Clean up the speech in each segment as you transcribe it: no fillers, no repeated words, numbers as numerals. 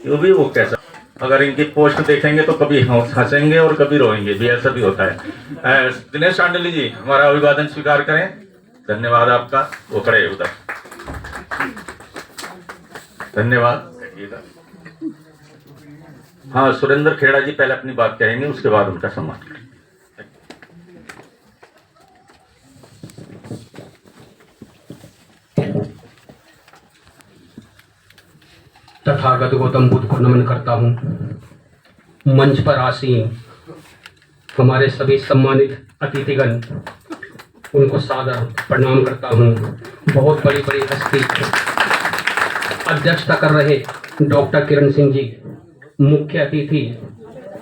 वो भी वो कैसा, अगर इनकी पोस्ट देखेंगे तो कभी हंसेंगे और कभी रोएंगे भी, ऐसा भी होता है। दिनेश शांडिल्य जी हमारा अभिवादन स्वीकार करें। धन्यवाद आपका। वो खड़े उधर, धन्यवाद। हाँ, सुरेंद्र खेड़ा जी पहले अपनी बात कहेंगे, उसके बाद उनका सम्मान करेंगे। तथागत गौतम बुद्ध को नमन करता हूँ। मंच पर आसीन हमारे सभी सम्मानित अतिथिगण, उनको सादर प्रणाम करता हूँ। बहुत बड़ी बड़ी हस्ती अध्यक्षता कर रहे डॉक्टर किरण सिंह जी, मुख्य अतिथि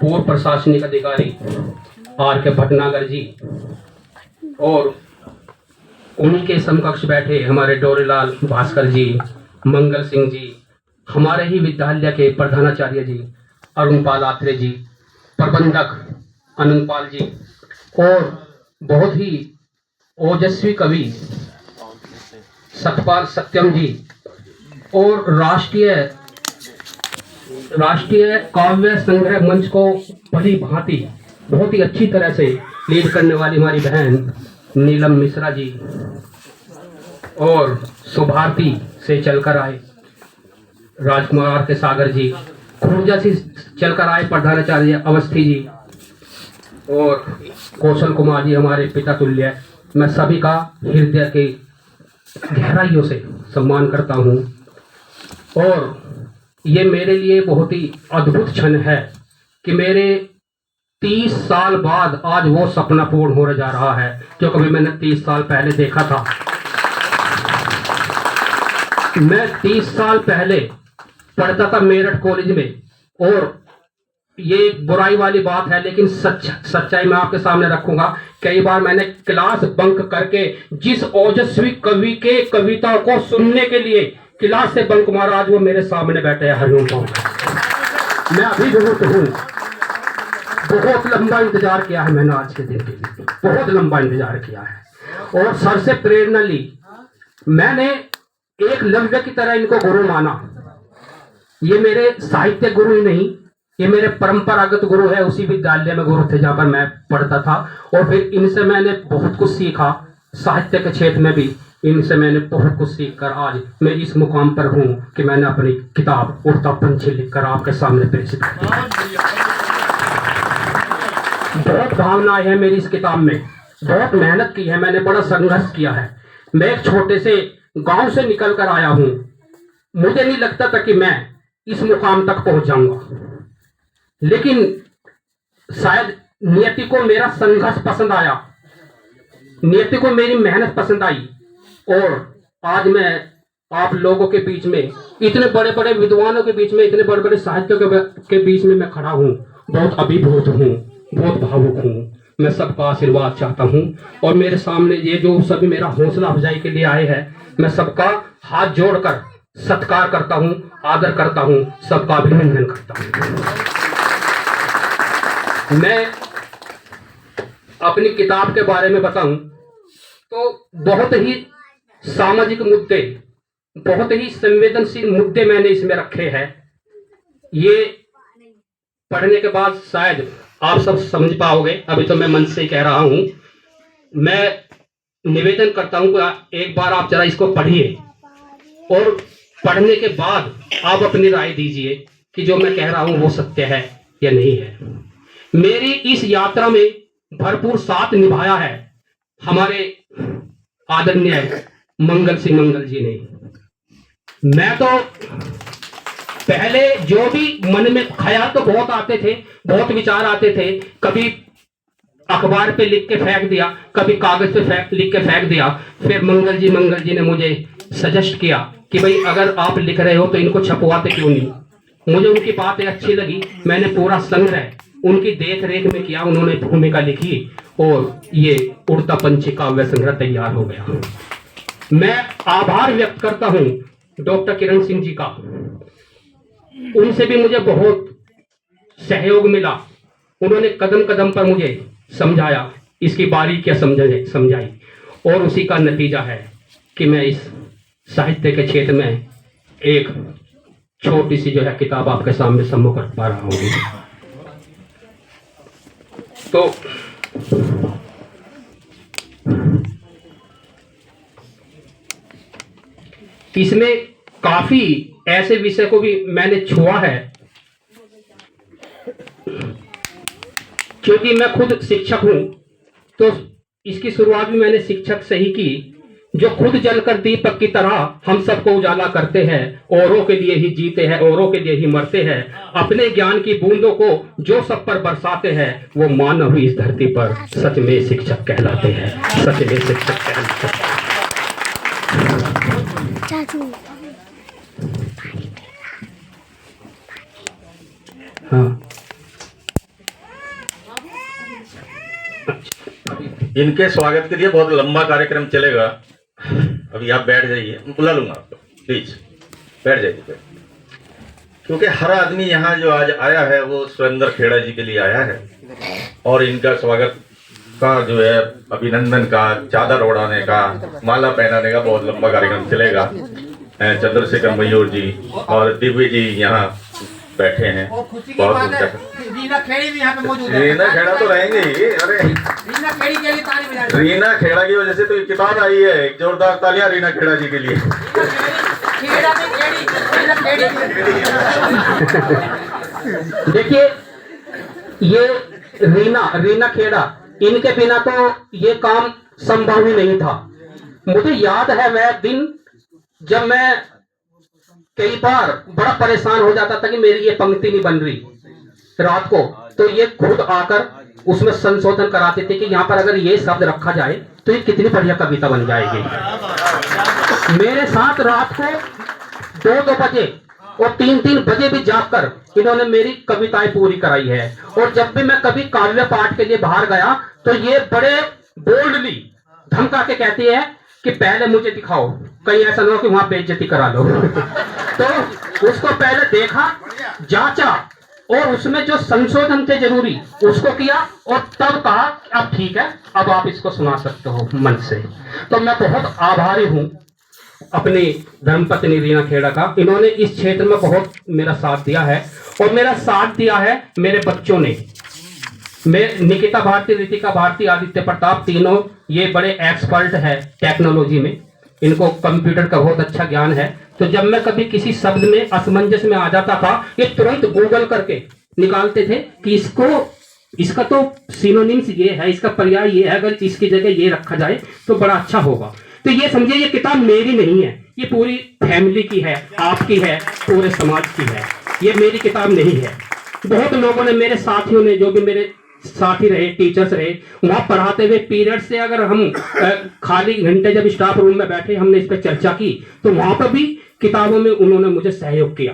पूर्व प्रशासनिक अधिकारी आर के भटनागर जी, और उन्हीं के समकक्ष बैठे हमारे डोरेलाल भास्कर जी, मंगल सिंह जी, हमारे ही विद्यालय के प्रधानाचार्य जी अरुण पाल आत्रे जी, प्रबंधक अनंत पाल जी, और बहुत ही ओजस्वी कवि सतपाल सत्यम जी, और राष्ट्रीय काव्य संग्रह मंच को भली भांति बहुत ही अच्छी तरह से लीड करने वाली हमारी बहन नीलम मिश्रा जी, और सुभारती से चलकर आए राजकुमार के सागर जी, खुर्जा से चलकर आए प्रधानाचार्य अवस्थी जी, और कौशल कुमार जी हमारे पिता तुल्य। मैं सभी का हृदय के गहराइयों से सम्मान करता हूँ, और ये मेरे लिए बहुत ही अद्भुत क्षण है कि मेरे 30 साल बाद आज वो सपना पूर्ण होने जा रहा है जो कभी मैंने 30 साल पहले देखा था। मैं 30 साल पहले पढ़ता था मेरठ कॉलेज में, और ये एक बुराई वाली बात है लेकिन सच्चाई मैं आपके सामने रखूंगा। कई बार मैंने क्लास बंक करके जिस ओजस्वी कवि के कविता को सुनने के लिए क्लास से बंक मारा, आज वो मेरे सामने बैठे हैं हरिओम पाल। मैं अभिभूत हूँ। बहुत लंबा इंतजार किया है मैंने आज के दिन के लिए, बहुत लंबा इंतजार किया है, और सर से प्रेरणा ली। मैंने एक लव्य की तरह इनको गुरु माना। ये मेरे साहित्य गुरु ही नहीं, ये मेरे परंपरागत गुरु है। उसी विद्यालय में गुरु थे जहां पर मैं पढ़ता था, और फिर इनसे मैंने बहुत कुछ सीखा। साहित्य के क्षेत्र में भी इनसे मैंने बहुत कुछ सीखकर आज मैं इस मुकाम पर हूं कि मैंने अपनी किताब उड़ता पंछी लिखकर आपके सामने प्रेषित की। बहुत भावनाएं है मेरी इस किताब में, बहुत मेहनत की है मैंने, बड़ा संघर्ष किया है। मैं एक छोटे से गांव से निकल कर आया हूं। मुझे नहीं लगता था कि मैं इस मुकाम तक पहुंच जाऊंगा, लेकिन शायद नियति को मेरा संघर्ष पसंद आया, नियति को मेरी मेहनत पसंद आई, और आज मैं आप लोगों के बीच में, इतने बड़े बड़े विद्वानों के बीच में, इतने बड़े बड़े साहित्यों के बीच में मैं खड़ा हूँ। बहुत अभिभूत हूँ, बहुत भावुक हूँ। मैं सबका आशीर्वाद चाहता हूँ, और मेरे सामने ये जो सभी मेरा हौसला अफजाई के लिए आए हैं, मैं सबका हाथ जोड़कर सत्कार करता हूँ, आदर करता हूँ, सबका अभिनंदन करता हूँ। मैं अपनी किताब के बारे में बताऊं तो बहुत ही सामाजिक मुद्दे, बहुत ही संवेदनशील मुद्दे मैंने इसमें रखे हैं। ये पढ़ने के बाद शायद आप सब समझ पाओगे, अभी तो मैं मन से ही कह रहा हूं। मैं निवेदन करता हूं कि एक बार आप जरा इसको पढ़िए, और पढ़ने के बाद आप अपनी राय दीजिए कि जो मैं कह रहा हूं वो सत्य है या नहीं है। मेरी इस यात्रा में भरपूर साथ निभाया है हमारे आदरणीय मंगल सिंह मंगल जी ने। मैं तो पहले जो भी मन में ख्याल तो बहुत आते थे, बहुत विचार आते थे, कभी अखबार पे लिख के फेंक दिया, कभी कागज पे लिख के फेंक दिया। फिर मंगल जी ने मुझे सजेस्ट किया कि भाई अगर आप लिख रहे हो तो इनको छपवाते क्यों नहीं। मुझे उनकी बातें अच्छी लगी, मैंने पूरा संग्रह उनकी देख रेख में किया, उन्होंने भूमिका लिखी, और ये उड़ता पंछी काव्य संग्रह तैयार हो गया। मैं आभार व्यक्त करता हूं डॉक्टर किरण सिंह जी का। उनसे भी मुझे बहुत सहयोग मिला। उन्होंने कदम कदम पर मुझे समझाया, इसकी बारीकियां समझाई, और उसी का नतीजा है कि मैं इस साहित्य के क्षेत्र में एक छोटी सी जो है किताब आपके सामने सम्मुख रख पा रहा हूँ। तो इसमें काफी ऐसे विषय को भी मैंने छुआ है, क्योंकि मैं खुद शिक्षक हूं। तो इसकी शुरुआत भी मैंने शिक्षक से ही की। जो खुद जलकर दीपक की तरह हम सबको उजाला करते हैं, औरों के लिए ही जीते हैं, औरों के लिए ही मरते हैं, अपने ज्ञान की बूंदों को जो सब पर बरसाते हैं, वो मानव ही इस धरती पर सच में शिक्षक कहलाते हैं, सच में शिक्षक कहलाते हैं। हाँ, इनके स्वागत के लिए बहुत लंबा कार्यक्रम चलेगा। अभी आप बैठ जाइए, बुला लूंगा आपको, प्लीज बैठ जाइए। क्योंकि हर आदमी यहाँ जो आज आया है वो सुरेंद्र खेड़ा जी के लिए आया है, और इनका स्वागत का जो है अभिनंदन का, चादर ओढ़ाने का, माला पहनाने का बहुत लंबा कार्यक्रम चलेगा। चंद्रशेखर मयूर जी और दिव्य जी यहाँ बैठे हैं। बहुत रीना खेड़ी भी यहाँ पे मौजूद है। रीना खेड़ा तो रहेंगे ही। अरे रीना खेड़ी के लिए ताली बजा दो। रीना खेड़ा की वजह से तो ये किताब आई है। एक जोरदार तालियां रीना खेड़ा जी के लिए। खेड़ा नहीं खेड़ी, रीना खेड़ी। देखिए, ये रीना खेड़ा, इनके बिना तो ये काम संभव ही नहीं था। मुझे याद है वह दिन जब मैं कई बार बड़ा परेशान हो जाता था कि मेरी ये पंक्ति नहीं बन रही रात को, तो ये खुद आकर उसमें संशोधन कराते थे कि यहाँ पर अगर ये शब्द रखा जाए तो ये कितनी बढ़िया कविता बन जाएगी। मेरे साथ रात को 2-2 बजे और 3-3 बजे भी जागकर इन्होंने मेरी कविताएं पूरी कराई है। और जब भी मैं कभी काव्य पाठ के लिए बाहर गया तो ये बड़े बोल्डली धमका के कहती है कि पहले मुझे दिखाओ, कहीं ऐसा ना हो कि वहां बेइज्जती करा लो। तो उसको पहले देखा, जांचा, और उसमें जो संशोधन थे जरूरी उसको किया, और तब कहा अब ठीक है, अब आप इसको सुना सकते हो मन से। तो मैं बहुत आभारी हूं अपनी धर्मपत्नी रीना खेड़ा का। इन्होंने इस क्षेत्र में बहुत मेरा साथ दिया है, और मेरा साथ दिया है मेरे बच्चों ने। मैं निकिता भारती, रितिका भारती, आदित्य प्रताप, तीनों ये बड़े एक्सपर्ट है टेक्नोलॉजी में, इनको कंप्यूटर का बहुत अच्छा ज्ञान है। तो जब मैं कभी किसी शब्द में असमंजस में आ जाता था, ये तुरंत गूगल करके निकालते थे कि इसका तो सिनोनिम्स ये है, इसका पर्याय ये है, अगर इसकी जगह ये रखा जाए तो बड़ा अच्छा होगा। तो ये समझिए, ये किताब मेरी नहीं है, ये पूरी फैमिली की है, आपकी है, पूरे समाज की है। ये मेरी किताब नहीं है। बहुत लोगों ने, मेरे साथियों ने, जो भी मेरे साथी रहे, टीचर्स रहे, वहां पढ़ाते हुए पीरियड से अगर हम खाली घंटे जब स्टाफ रूम में बैठे हमने इस पर चर्चा की, तो वहां पर भी किताबों में उन्होंने मुझे सहयोग किया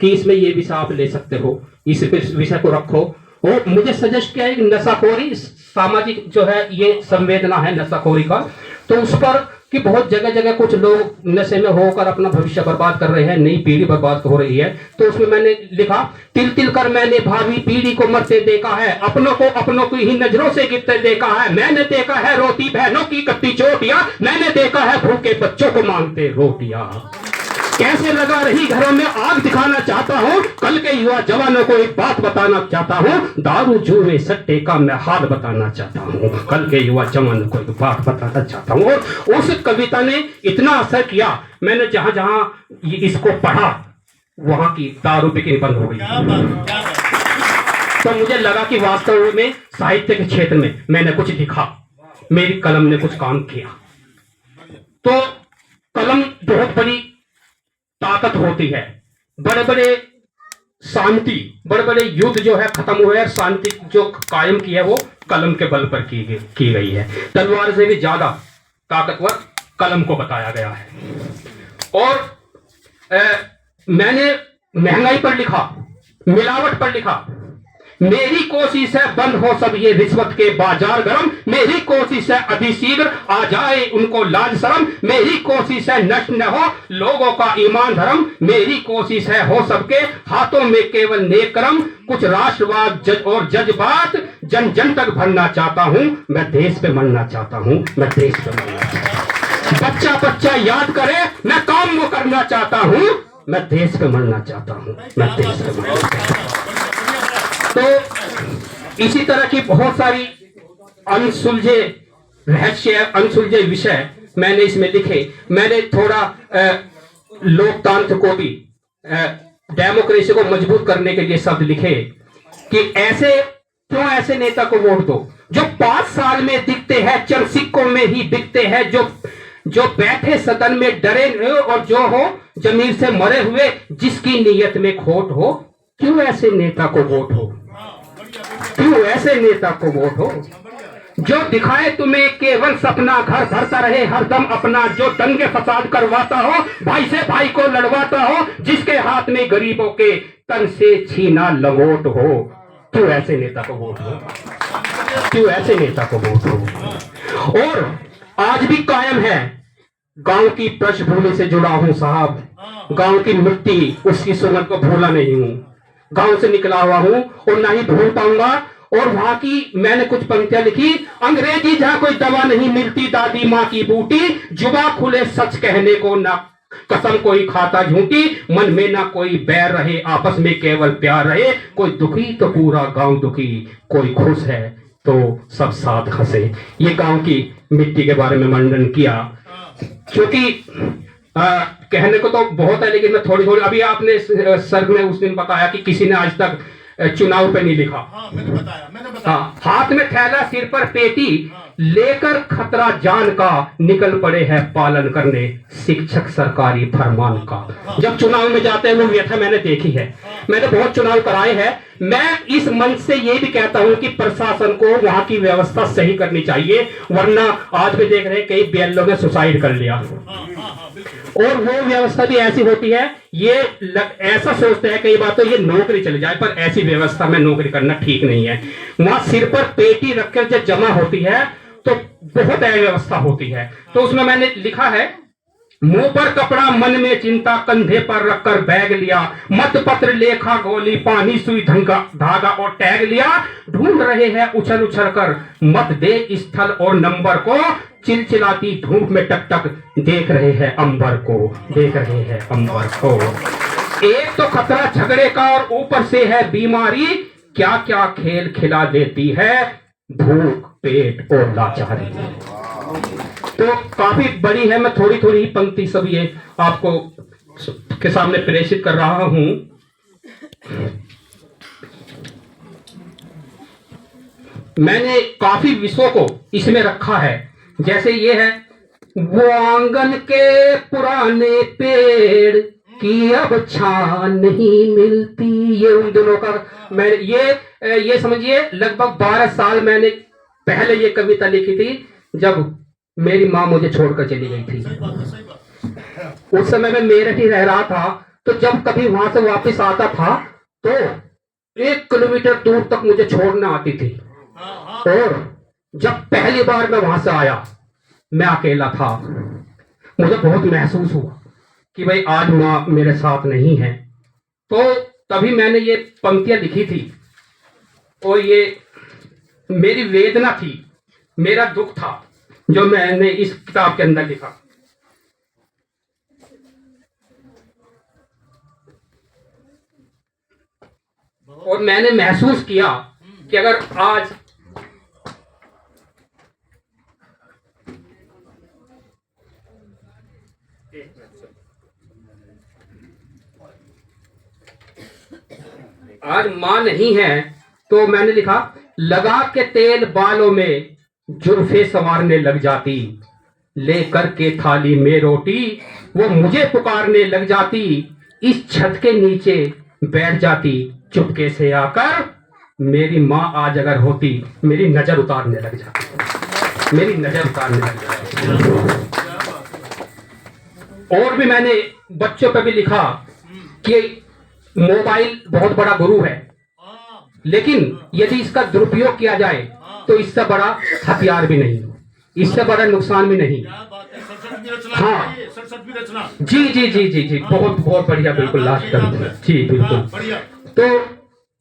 कि इसमें ये विषय आप ले सकते हो, इस विषय को रखो। और मुझे सजेस्ट किया है नशाखोरी, सामाजिक जो है ये संवेदना है नशाखोरी का, तो उस पर कि बहुत जगह जगह कुछ लोग नशे में होकर अपना भविष्य बर्बाद कर रहे हैं, नई पीढ़ी बर्बाद हो रही है। तो उसमें मैंने लिखा, तिल तिल कर मैंने भावी पीढ़ी को मरते देखा है, अपनों को अपनों की ही नजरों से गिरते देखा है, मैंने देखा है रोती बहनों की कत्ती चोटियां, मैंने देखा है भूखे बच्चों को मांगते रोटियां। कैसे लगा रही घरों में आग दिखाना चाहता हूँ, कल के युवा जवानों को एक बात बताना चाहता हूँ, दारू जुए सट्टे का मैं हाल बताना चाहता हूँ, कल के युवा जवानों को एक बात बताना चाहता हूँ। और उस कविता ने इतना असर किया, मैंने जहां जहां इसको पढ़ा वहां की दारू बिक्री बंद हो गई। तो मुझे लगा कि वास्तव में साहित्य के क्षेत्र में मैंने कुछ लिखा, मेरी कलम ने कुछ काम किया। तो कलम बहुत बड़ी ताकत होती है। बड़े बड़े शांति, बड़े बड़े युद्ध जो है खत्म हुए और शांति जो कायम की है वो कलम के बल पर की गई है। तलवार से भी ज्यादा ताकतवर कलम को बताया गया है। और मैंने महंगाई पर लिखा, मिलावट पर लिखा, मेरी कोशिश है बंद हो सब ये रिश्वत के बाजार गरम, मेरी कोशिश है अतिशीघ्र आ जाए उनको लाज शर्म, मेरी कोशिश है नष्ट न हो लोगों का ईमान धर्म, मेरी कोशिश है हो सबके हाथों में केवल नेक कर्म, कुछ राष्ट्रवाद और जज्बात जन जन तक भरना चाहता हूं, मैं देश पे मरना चाहता हूं, मैं देश पे मरना चाहता हूं। बच्चा बच्चा याद करे मैं काम वो करना चाहता हूं, मैं देश पे मरना चाहता हूँ, मैं देश पे मरना चाहता हूँ। तो इसी तरह की बहुत सारी अनसुलझे रहस्य, अनसुलझे विषय मैंने इसमें लिखे। मैंने थोड़ा लोकतंत्र को भी, डेमोक्रेसी को मजबूत करने के लिए शब्द लिखे कि ऐसे क्यों ऐसे नेता को वोट दो जो 5 साल में दिखते हैं, चंद सिक्कों में ही बिकते हैं, जो बैठे सदन में डरे हुए और जो हो जमीन से मरे हुए, जिसकी नीयत में खोट हो। क्यों ऐसे नेता को वोट हो, क्यों ऐसे नेता को वोट हो जो दिखाए तुम्हें केवल सपना, घर भरता रहे हरदम अपना, जो दंगे फसाद करवाता हो, भाई से भाई को लड़वाता हो, जिसके हाथ में गरीबों के तन से छीना लंगोट हो। क्यों ऐसे नेता को वोट हो, क्यों ऐसे नेता को वोट हो। और आज भी कायम है, गांव की पृष्ठभूमि से जुड़ा हूं साहब, गांव की मिट्टी उसकी सुगंध को भूला नहीं हूं, गांव से निकला हुआ हूं और ना ही भूल पाऊंगा। और वहां की मैंने कुछ पंक्तियां लिखी, अंग्रेजी जहां कोई दवा नहीं मिलती, दादी माँ की बूटी, जुबा खुले सच कहने को ना कसम कोई खाता झूठी, मन में ना कोई बैर रहे आपस में केवल प्यार रहे, कोई दुखी तो पूरा गांव दुखी, कोई खुश है तो सब साथ हंसे। ये गांव की मिट्टी के बारे में वर्णन किया, क्योंकि कहने को तो बहुत है लेकिन मैं थोड़ी थोड़ी, अभी आपने सर में उस दिन बताया कि किसी ने आज तक चुनाव पे नहीं लिखा। मैंने बताया। हाँ, हाथ में थैला सिर पर पेटी लेकर खतरा जान का, निकल पड़े हैं पालन करने शिक्षक सरकारी फरमान का। जब चुनाव में जाते हैं वो व्यथा मैंने देखी है, मैंने बहुत चुनाव कराए हैं। मैं इस मंच से ये भी कहता हूं कि प्रशासन को वहां की व्यवस्था सही करनी चाहिए, वरना आज भी देख रहे हैं कई बीएलओ ने सुसाइड कर लिया। और वो व्यवस्था भी ऐसी होती है, ये ऐसा सोचते हैं कई बार तो ये नौकरी चली जाए, पर ऐसी व्यवस्था में नौकरी करना ठीक नहीं है। वहां सिर पर पेटी रखकर जब जमा होती है तो बहुत अव्यवस्था होती है। तो उसमें मैंने लिखा है, मुंह पर कपड़ा मन में चिंता, कंधे पर रखकर बैग लिया, मत पत्र लेखा गोली पानी सुई धागा और टैग लिया, ढूंढ रहे हैं उछल उछल कर मत दे स्थल और नंबर को, चिलचिलाती धूप में टक टक देख रहे हैं अंबर को, देख रहे हैं अंबर को। एक तो खतरा झगड़े का और ऊपर से है बीमारी, क्या क्या खेल खिला देती है भूख पेट और लाचारी। तो काफी बड़ी है, मैं थोड़ी थोड़ी ही पंक्ति सब ये आपको के सामने प्रेषित कर रहा हूं। मैंने काफी विषयों को इसमें रखा है, जैसे ये है, वो आंगन के पुराने पेड़ की अब छां नहीं मिलती। ये उन दिनों का मैं ये समझिए लगभग 12 साल मैंने पहले ये कविता लिखी थी, जब मेरी माँ मुझे छोड़कर चली गई थी। उस समय मैं मेरठ ही रह रहा था, तो जब कभी वहां से वापस आता था तो 1 किलोमीटर दूर तक मुझे छोड़ना आती थी। और जब पहली बार मैं वहां से आया, मैं अकेला था, मुझे बहुत महसूस हुआ कि भाई आज माँ मेरे साथ नहीं है। तो तभी मैंने ये पंक्तियां लिखी थी, और ये मेरी वेदना थी, मेरा दुख था, जो मैंने इस किताब के अंदर लिखा। और मैंने महसूस किया कि अगर आज मां नहीं है, तो मैंने लिखा, लगा के तेल बालों में जुल्फे संवारने लग जाती, लेकर के थाली में रोटी वो मुझे पुकारने लग जाती, इस छत के नीचे बैठ जाती चुपके से आकर, मेरी माँ आज अगर होती मेरी नजर उतारने लग जाती, मेरी नजर उतारने लग जाती। और भी मैंने बच्चों पे भी लिखा कि मोबाइल बहुत बड़ा गुरु है, लेकिन यदि इसका दुरुपयोग किया जाए तो इससे बड़ा हथियार भी नहीं, इससे बड़ा नुकसान भी नहीं। हाँ जी जी जी जी जी, बहुत बहुत बढ़िया, बिल्कुल लास्ट तक जी बिल्कुल। तो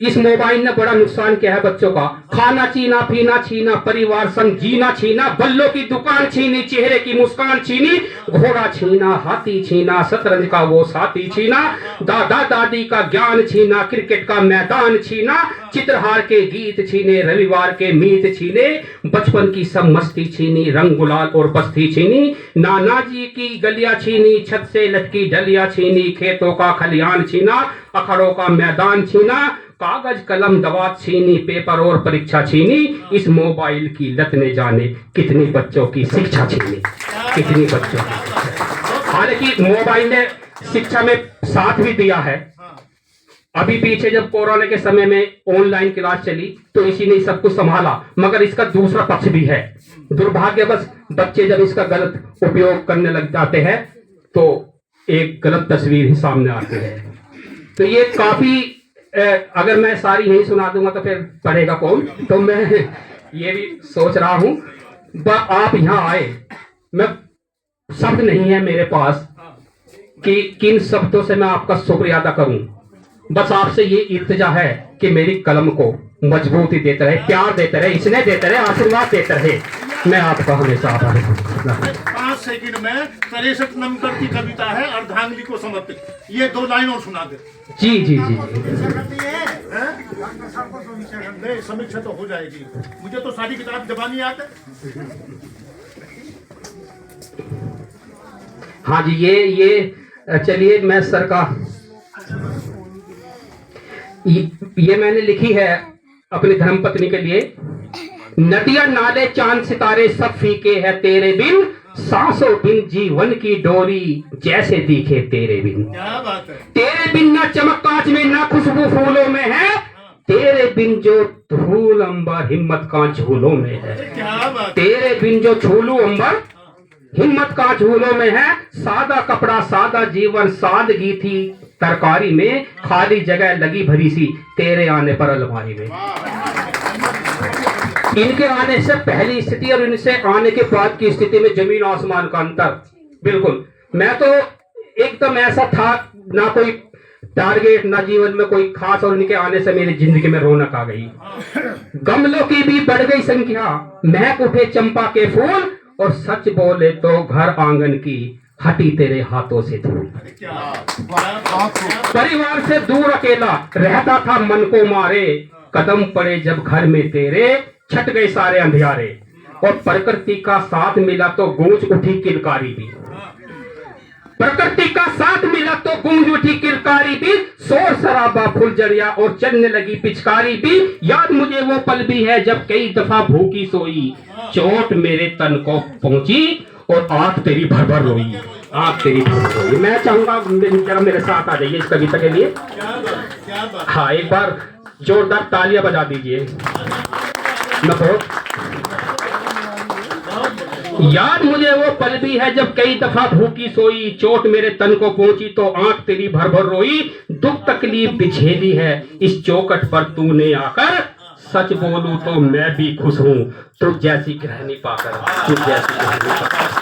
इस मोबाइल ने बड़ा नुकसान किया है बच्चों का। खाना छीना, पीना छीना, परिवार संग जीना छीना, बल्लों की दुकान छीनी, चेहरे की मुस्कान छीनी, घोड़ा छीना, हाथी छीना, शतरंज का वो साथी छीना, दादा दादी का ज्ञान छीना, क्रिकेट का मैदान छीना, चित्रहार के गीत छीने, रविवार के मीत छीने, बचपन की सब मस्ती छीनी, रंग गुलाल और बस्ती छीनी, नाना जी की गलियां छीनी, छत से लटकी डलियां छीनी, खेतों का खलियान छीना, अखड़ों का मैदान छीना, कागज कलम दवा छीनी, पेपर और परीक्षा छीनी। इस मोबाइल की लत ने जाने कितने बच्चों की शिक्षा छीनी, कितनी बच्चों की। हालांकि मोबाइल ने शिक्षा में साथ भी दिया है। अभी पीछे जब कोरोना के समय में ऑनलाइन क्लास चली तो इसी ने सब कुछ संभाला, मगर इसका दूसरा पक्ष भी है। दुर्भाग्यवश बच्चे जब इसका गलत उपयोग करने लग जाते हैं तो एक गलत तस्वीर ही सामने आती है। तो ये काफी अगर मैं सारी यही सुना दूंगा तो फिर पढ़ेगा कौन। तो मैं ये भी सोच रहा हूं आप यहाँ आए, मैं शब्द नहीं है मेरे पास कि किन शब्दों से मैं आपका शुक्रिया अदा करूं। बस आपसे ये इल्तिजा है कि मेरी कलम को मजबूती देते रहे, प्यार देते रहे, स्नेह देते रहे, आशीर्वाद देते रहे। मैं आपका हमेशा आभारी हूं। 5 सेकंड में 63 नंबर की कविता है अर्धांगिनी को समर्पित। ये 2 लाइन और सुना दे। जी जी जी नहीं, समीक्षा तो हो जाएगी। मुझे तो सारी किताब जबानी याद है। हाँ जी, ये चलिए मैं सर का ये मैंने लिखी है अपनी धर्मपत्नी के लिए। नदियां नाले चांद सितारे सब फीके हैं तेरे बिन, सांसों बिन जीवन की डोरी जैसे दिखे तेरे बिन। क्या बात है। तेरे बिन ना चमक कांच में ना खुशबू फूलों में है, तेरे बिन जो धूल अंबर हिम्मत का झूलों में है। क्या बात। तेरे बिन जो झूलू अंबर हिम्मत का झूलों में है, सादा कपड़ा सादा जीवन सादगी थी तरकारी में, खाली जगह लगी भरी सी तेरे आने पर अलमारी में। इनके आने से पहली स्थिति और इनसे आने के बाद की स्थिति में जमीन आसमान का अंतर। बिल्कुल, मैं तो एकदम ऐसा था, ना कोई टारगेट ना जीवन में कोई खास, और इनके आने से मेरी जिंदगी में रौनक आ गई। गमलों की भी बढ़ गई संख्या, महक उठे चंपा के फूल, और सच बोले तो घर आंगन की हटी तेरे हाथों से धूल। परिवार से दूर अकेला रहता था मन को मारे, कदम पड़े जब घर में तेरे छट गए सारे अंधियारे, और प्रकृति का साथ मिला तो गूंज उठी किलकारी भी। प्रकृति का साथ मिला तो गूंज उठी किलकारी भी, शोर शराबा फुलझड़िया और चलने लगी पिचकारी भी। याद मुझे वो पल भी है जब कई दफा भूखी सोई, चोट मेरे तन को पहुंची और आंख तेरी भर भर रोई, आंख तेरी भर भर रोई। मैं चाहूंगा जरा मेरे साथ आ जाइए इस कविता के लिए। हाँ, एक बार जोरदार तालियां बजा दीजिए। मैं बहुत याद मुझे वो पल भी है जब कई दफा भूखी सोई, चोट मेरे तन को पहुंची तो आंख तेरी भर भर रोई। दुख तकलीफ बिछेली है इस चौकट पर तूने आकर, सच बोलूं तो मैं भी खुश हूं तुझ जैसी गृहिणी पाकर, तुझ जैसी गृहिणी पाकर।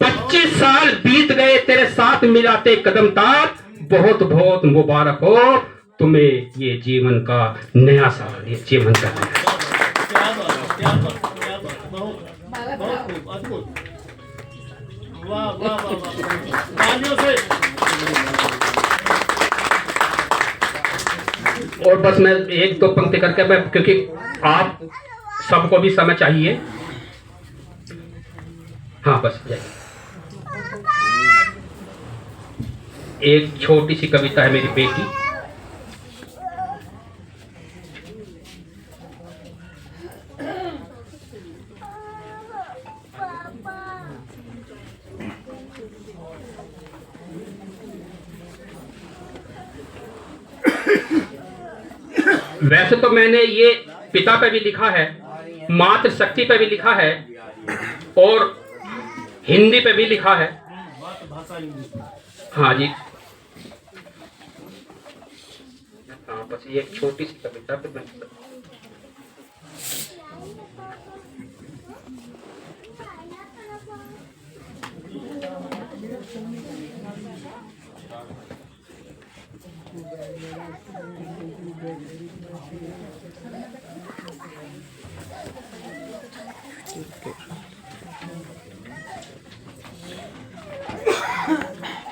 25 साल बीत गए तेरे साथ मिलाते कदम तार, बहुत बहुत मुबारक हो तुम्हें ये जीवन का नया साल, ये जीवन का नया। क्या बात, बहुत खूब, अद्भुत। वाह वाह वाह वाह, तालियों से। और बस मैं एक दो पंक्ति करके मैं, क्योंकि आप सबको भी समय चाहिए। हाँ, बस एक छोटी सी कविता है मेरी बेटी। वैसे तो मैंने ये पिता पे भी लिखा है, मातृशक्ति पे भी लिखा है, और हिंदी पे भी लिखा है। हाँ जी, हाँ, बस ये एक छोटी सी कविता पे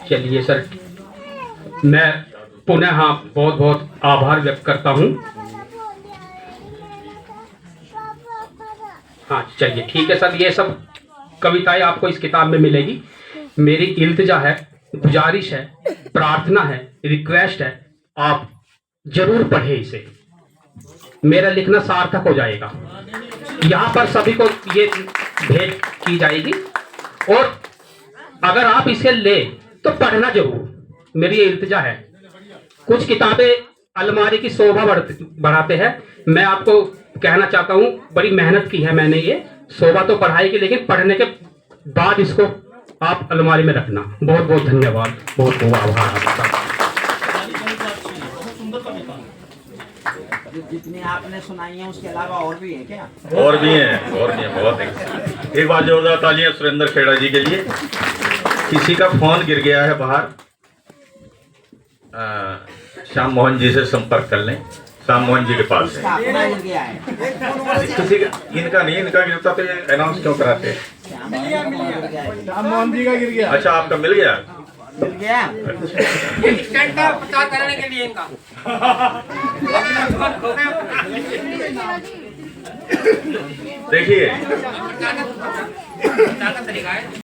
चलिए सर, मैं पुनः बहुत बहुत आभार व्यक्त करता हूँ। हाँ चलिए ठीक है सर, ये सब कविताएं आपको इस किताब में मिलेगी। मेरी इल्तिजा है, गुजारिश है, प्रार्थना है, रिक्वेस्ट है, आप जरूर पढ़ें इसे, मेरा लिखना सार्थक हो जाएगा। यहाँ पर सभी को ये भेंट की जाएगी और अगर आप इसे ले तो पढ़ना जरूर, मेरी ये इल्तिजा है। कुछ किताबें अलमारी की शोभा बढ़ाते हैं, मैं आपको कहना चाहता हूँ बड़ी मेहनत की है मैंने, ये शोभा तो पढ़ाई की, लेकिन पढ़ने के बाद इसको आप अलमारी में रखना। बहुत बहुत धन्यवाद, बहुत बहुत आभार आपका। जितनी आपने सुनाई है उसके अलावा और भी है क्या? और भी हैं बहुत है। एक बार जोरदार तालियां सुरेंद्र खेड़ा जी के लिए। किसी का फोन गिर गया है बाहर, श्याम मोहन जी से संपर्क कर लें, श्याम मोहन जी के पास है। अपना गिर गया है। किसी का इनका नहीं, इनका गिरता तो ये अनाउंस क्यों कराते हैं? श्याम मोहन जी का गिर गया। अच्छा आपका मिल गया? मिल गया। स्टैंड का प्रचार करने के लिए इनका देखिए प्रचार का तरीका है।